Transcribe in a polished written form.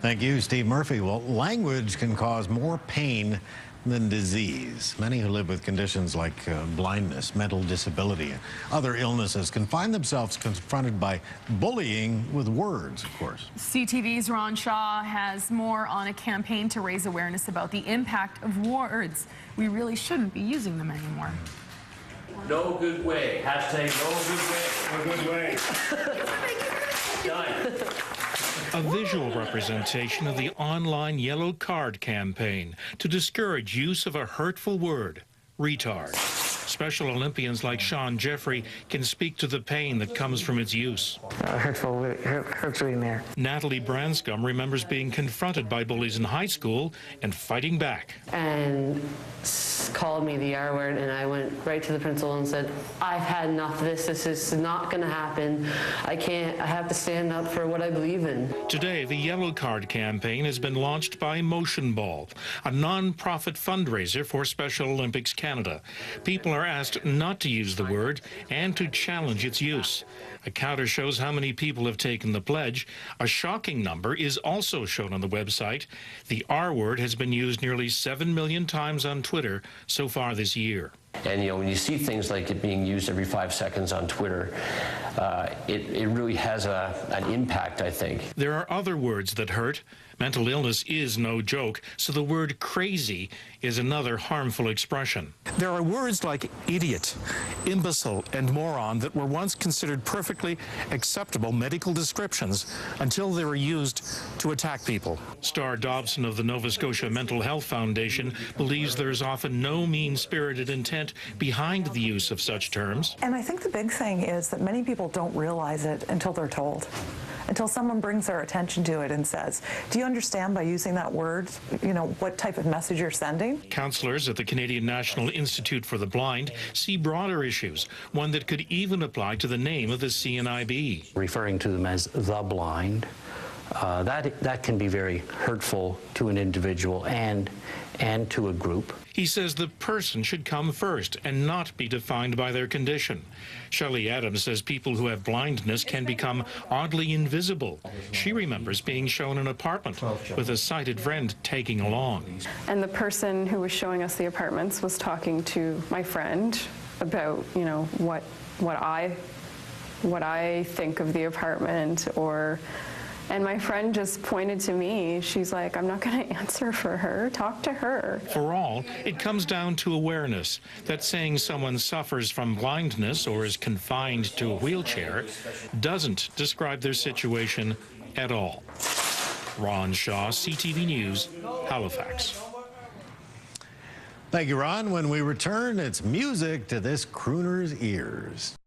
Thank you, Steve Murphy. Well, language can cause more pain than disease. Many who live with conditions like blindness, mental disability, and other illnesses can find themselves confronted by bullying with words, of course. CTV's Ron Shaw has more on a campaign to raise awareness about the impact of words. We really shouldn't be using them anymore. No good way. Hashtag no good way. No good way. Done. A visual representation of the online Yellow Card campaign to discourage use of a hurtful word, retard. Special Olympians like Sean Jeffrey can speak to the pain that comes from its use. Hurtful, hurts right in there. NATALIE BRANSCOMBE remembers being confronted by bullies in high school and fighting back. And called me the R word, and I went right to the principal and said, I've had enough of this. This is not going to happen. I have to stand up for what I believe in. Today, the Yellow Card campaign has been launched by motionball, a non-profit fundraiser for Special Olympics Canada. People are asked not to use the word and to challenge its use. A counter shows how many people have taken the pledge. A shocking number is also shown on the website. The R word has been used nearly 7 million times on Twitter so far this year. And when you see things like it being used every 5 seconds on Twitter, it really has an impact, I think. There are other words that hurt. Mental illness is no joke, so the word crazy is another harmful expression. There are words like idiot, imbecile, and moron that were once considered perfectly acceptable medical descriptions until they were used to attack people. STARR DOBSON of the Nova Scotia Mental Health Foundation believes there's often no mean-spirited intent behind the use of such terms. And I think the big thing is that many people don't realize it until they're told. Until someone brings their attention to it and says, do you understand by using that word, what type of message you're sending? Counsellors at the Canadian National Institute for the Blind see broader issues, one that could even apply to the name of the CNIB. Referring to them as the blind, that can be very hurtful to an individual and to a group. He says the person should come first and not be defined by their condition. SHELLEY says people who have blindness can become oddly invisible. She remembers being shown an apartment with a sighted friend tagging along. And the person who was showing us the apartments was talking to my friend about, what I think of the apartment, and my friend just pointed to me. She's like, I'm not going to answer for her. Talk to her. For all, it comes down to awareness that saying someone suffers from blindness or is confined to a wheelchair doesn't describe their situation at all. Ron Shaw, CTV News, Halifax. Thank you, Ron. When we return, it's music to this crooner's ears.